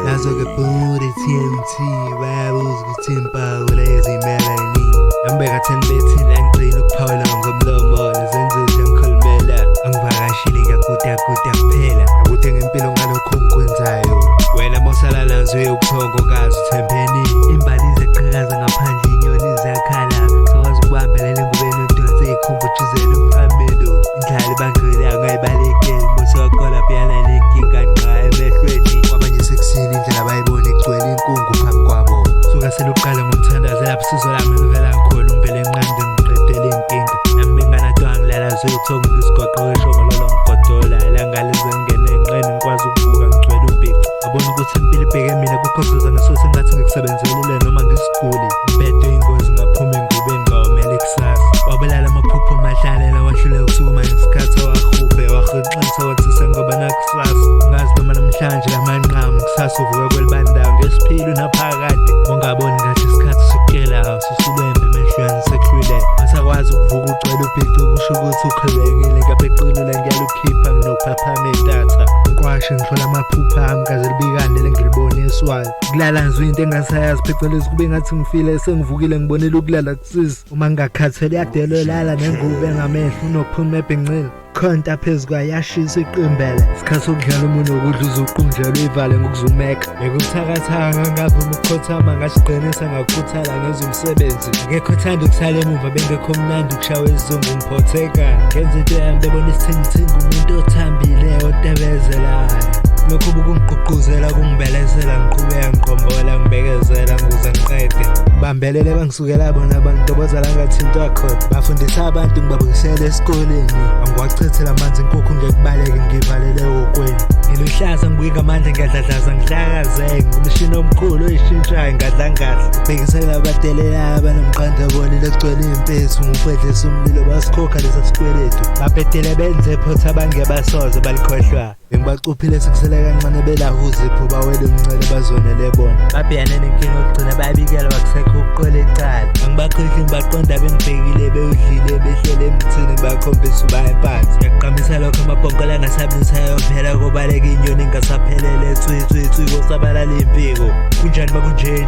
Nazo-ke booty TNT bayabuza ukuthi impawu lezi melani Ngambeka 10 bethini angigcina ukuphawula ngomlomo Nezenze ngikhulumela Angivakashile ngiyaguda kuphela Akude ngempilo ngalokho ngikwenzayo Wena mosala nazo ubuthongo kazi uthembeni Imbali zeqhakaza ngaphandle inyoni zakhala Sokwazi ukubambelela engubeni udonse ikhumbutshizela umqamelo Indlala bangcwele angayibalekeli Musa wakola phiyana nenkinga nqa emehlweni Kwabanye sekusini indlela bayibona igcwele inkungu phambi kwabo Suka seluqala ngomthandazo lapho sizo lami livela ngikhona umbele enqande ngiqedele inkinga Nami benganatwa ngilala zothonga ngisigoqo weshongololo ngigodola Langalize ngene enqeni ngikwazi ukuvuka ngigcwele ubhica Abona ukuthi impilo ibheke mina kukhoseza ngaso sengathi ngikusebenzelile noma ngisiguli Impetho ingozi ngaphuma engubeni ngawomela ikusasa Wabulala amaphupho mahlalela wahluleka ukusukuma ngesikhathi wahubhe Wahonxisa wathisa ngoba nakusasa Ngazi noma namhlanje lamanqamu kusasa uvuka kwelibandayo ngesiphilo naphakade Ungaboni ngathi isikhathi sokutshela Susulwembe emehlweni sekulwile Masakwazi ukuvuka ugcwele ubhica ukusho ukuthi ukhulekile Ngapheqilula ngiyalukhipha nginokuphaphama idatha Ngikwashe ngihlola amaphupha ami kaze libikane lengilibone eswayo Kulala ngizwe into engasayazi phecelezi kube ngathi ngifile sengivukile ngibonela ukulala kusiza Uma ngingakhathele yadelo lala nengube ngamehlo unokuphuma ebhenqile Khonta phezukwa yashisa iqimbele Isikhathi sokudlala umuntu wokudluza uqunjelwe ivale ngokuzumeka Bekuthakathaka ngavuma ukukhothama ngasiqinisa ngakukhuthala ngenza umsebenzi Ngekho thanda ukusala emuva bengekho mnandi ukushawa isizungu ngiphotheka Ngenza into yami bebona isithingithingi umuntu othambile otebezelayo Lokhu bukungigqugquzela kungibelezela ngiqhubeka ngiqombola ngibekezela nguze ngiqede Bambelele bangisukela bona bangidobozela ngathintwa khona Bafundisa abantu ngibabuyisela esikoleni Angiwachithela amanzi inkukhu ngekubaleke ngivalele okweni Ngiluhlaza ngibuyika amandla ngiyadladlaza ngihlakazeke Ngumshini omkhulu oyishintshayo ngadlangadla Bhekisela abadelelayo abanomqanda bonile egcwele impethu Ngufedlisa umlilo basikhokha lesa sikweletu Baphetele benze photha bangebasoze balikhohlwa Bengibacuphile sekusele kancane belahuza ipho bawele umncele bazonele bona Babhekane nenkinga okugcina bayabikela wakusekho ukuqola ecala Angibakhohlwa ngibaqonda bengibhekile bewudlile behlele emthini bakhombisa ubayephansi Ngiyaqamisa lokho amabhonkola angasabisayo phela kobaleka inyoni ngasaphelele thwi kosabalala impiko Kunjani bakunje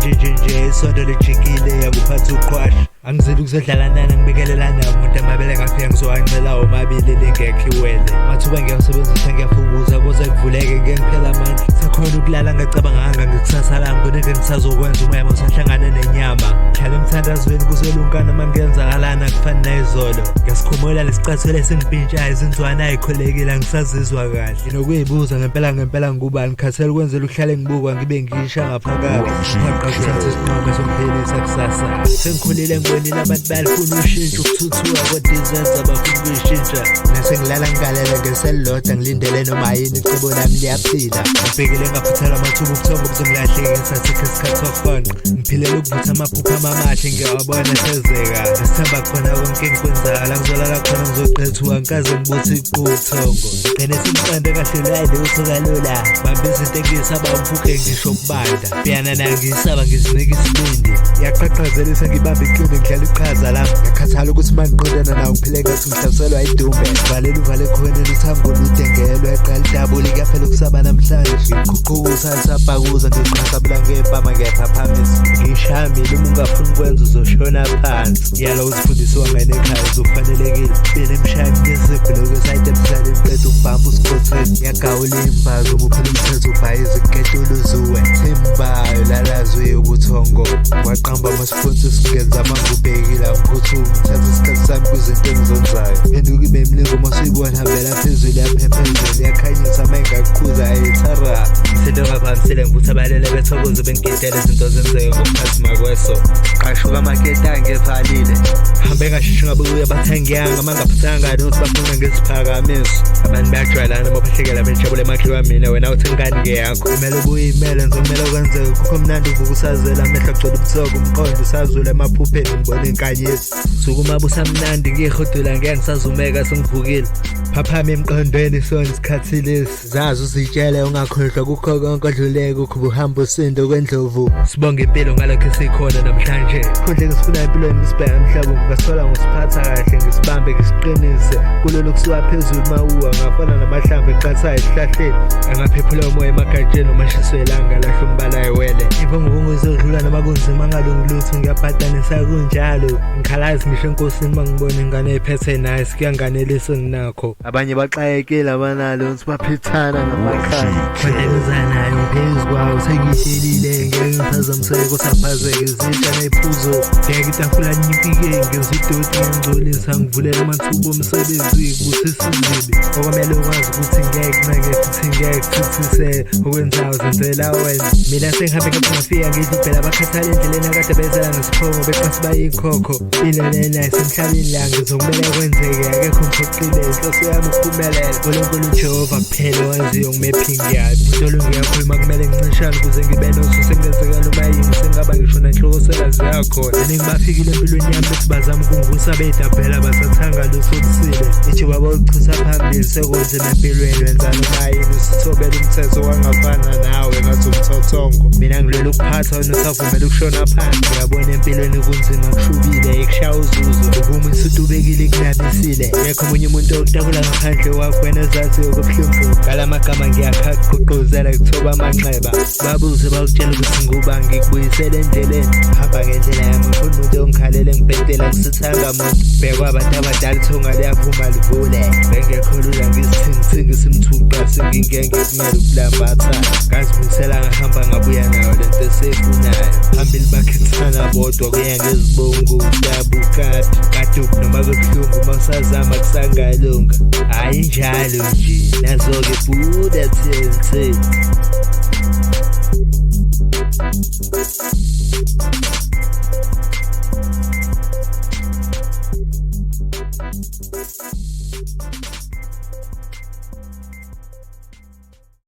isondo lijikile yakuphatha uqhwasha Angizeli ukuzodlala nana ngibikelelana umuntu amabele ngafika ngizowancela omabili lingekho iwele Mathuba ngiyawasebenzisa ngiyafukuza kuze kuvuleke ngiphela amandla Sakhona ukulala ngacabanganga ngekusasa lami konke ngisazokwenza umoya usahlangane nenyama Hlala emthandazweni kuselungana mangiyenzakalana kufana nayizolo Ngiyasikhumula lesicathule sengipintshayo izinzwana ayikholekile angisazizwa kahle Nginokuyibuza ngempela ngubani ngikhathele ukwenzela uhlale ngibukwa ngibe ngisha ngaphakathi Ngaqaqatha isinqumo somphelisa kusasa Sengikhulile ngibonile abantu bayalifuna ushintsho ukuthuthuka kodwa izenza bafuna ukuyishintsha Nasengilala ngigalela ngeselilodwa ngilindele noma yini icebo lami liyaphila Ngibhekele ngaphuthela amathuba ubuthongo buze ngilahleke ngisathikho isikhathi sokufonqa Ngiphilela ukuvutha amaphupha amahle ngiyawabona sezeka Ngisithemba khona konke engikwenzayo ngizolala khona ngizoqethuka ngikaze ngibuthi ubuthongo Ngene simqande kahle lwayide uthokalula Bambe izinto engiyisaba umfuke ngisho ukubanda Phiyana nayo ngiyisaba ngizinika isibindi Yaqaqazelisa ngibambe iqini ngidlala iqhaza lami Ngiyakhathala ukuthi mangiqondana nawo ngiphile ngathi ngihlaselwa idumbe Uvale khoneni uthango ludengelwe eqala idabuli kuyaphela ukusaba namhlanje Ngiqhuquza sabhakuza ngiqhaqabula ngempama ngiyaphaphamisa Ngishamile uma ungafuni ukwenza uzoshona phansi Yalo uzifundisiwa ngane ekhaya uzokufanelekile Bele emshayeni ngezebhuloko esayide emhlale imqeda ukubamba usikhotheni Ngiyagawula imbazo ubuphela umthetho ubhayiza ukuketula uzuwe Thembayo lalazwe ubuthongo Waqamba amasponsi singenza mangubhekile Angiphuthuma uthatha isikhathi sami kuzinto engizonzayo Phenduka ibe mlingo masuyibona hambela phezulu yaphephezela Yakhanyisa mayingaqhuza ayithara Isinto ngaphamsile ngibutha abalele bethokoze bengigedela izinto zenzeke ngokuphazima kweso Qashuka amaketa ngevalile Hambe ngashisho ngabe uyabathangiyanga mangaphuthanga nokuthi bafuna ngesiphakamiso Abantu bayajwayelana baphehekela bejabule emakhiwa mina wena uthi ngani ngeyakho Kumele ubuyimele ngizomela kwenzeke kukho mnandi uvuka usazela amehlo agcwele ubuthongo umqondo usazule emaphupheni ngibona inkanyezi Sukuma busamnandi ngiyihodula ngiyangisazumeka sengivukile Phaphama emqondweni sona isikhathi lesi zazi ngisitshele ungakhohlwa kukho konke odluleke kukho ubuhamba usindo kwendlovu. Sibonge impilo ngalokho esikhona namhlanje. Konke ngisifuna empilweni ngisibheke emhlabeni ngasola ngosiphatha kahle ngisibambe ngisiqinise kulolu kusuka phezulu mawuwa ngafana namahlamvu eqathayo esihlahleni angaphephula umoya emagatsheni umashiso elanga lahle umbala ewele. Ivongo izodlula noma kunzima ngalungi lutho ngiyabhadanisa kunjalo ngikhalazi ngisho enkosini uma ngibona ingane ephethe naye siyanganelisa nginakho. Abanye baxayekile abanalo sibaphithana ngamakhaya kodwa phezu kwawo sengihlelile ngeke ngiphazamiseke usaphazeke izitsha ney'phuzo ngeke itafula nipike ngezidoti ngangcolisa ngivulela amathuba omsebenzi kubusisa izibi okwamele ukwazi ukuthi ngeke kunake futhi ngeke kuthithise okwenzayo zenzela wena. Mina sengihambe ngingafika ngithi phela bakhathala endleleni akade bezela ngesiphongo beqathi bayikhokho ilelena esemhlabeni la ngizokumele kwenzeke akekho mphoqile inhloso yami ukuphumelela uNkulunkulu uJehova kuphela waziyo ngimephingi yakhe intolo ngiyakhuluma kumele ngincishane ukuze ngibe nosuku sengenzeka noma yini sengaba ngisho nanhloko selazi yakhona ningi bafikile empilweni yami bethi bazama ukungivusa beyidabhela basathanga lusokusile ithi baba uchusa phambili sekunzima empilweni wenza noma yini usithobela umthetho wangafana nawe ngathi umthothongo. Mina ngilwela ukuphatha nosavumela ukushona phansi ngiyabona empilweni kunzima kushubile ekushaya uzuzo uvuma isitubekile kunabisile ngekho omunye umuntu okutakula ngaphandle wakho wena ezaziyo kubuhlungu ngalamagama ngiyakhaququzela kuthoba amanxeba babuze bakutshela ukuthi nguba ngikubuyisele endleleni hamba ngendlela yami ngifuna umuntu ongikhalele ngibhedela ngisithanga muntu bhekwa abantu abadala ithunga liyavuma livule bengekholula ngisithingithingisa imthuqa sengingeke kumele ukulambatha ngazimisela ngahamba ngabuya nayo lento eseyifunayo phambili bakhethana bodwa kuya ngezibongo dabukati kaduku noma kubuhlungu uma usazama kusangalunga hayi njalo nje nazo-ke buda TNT.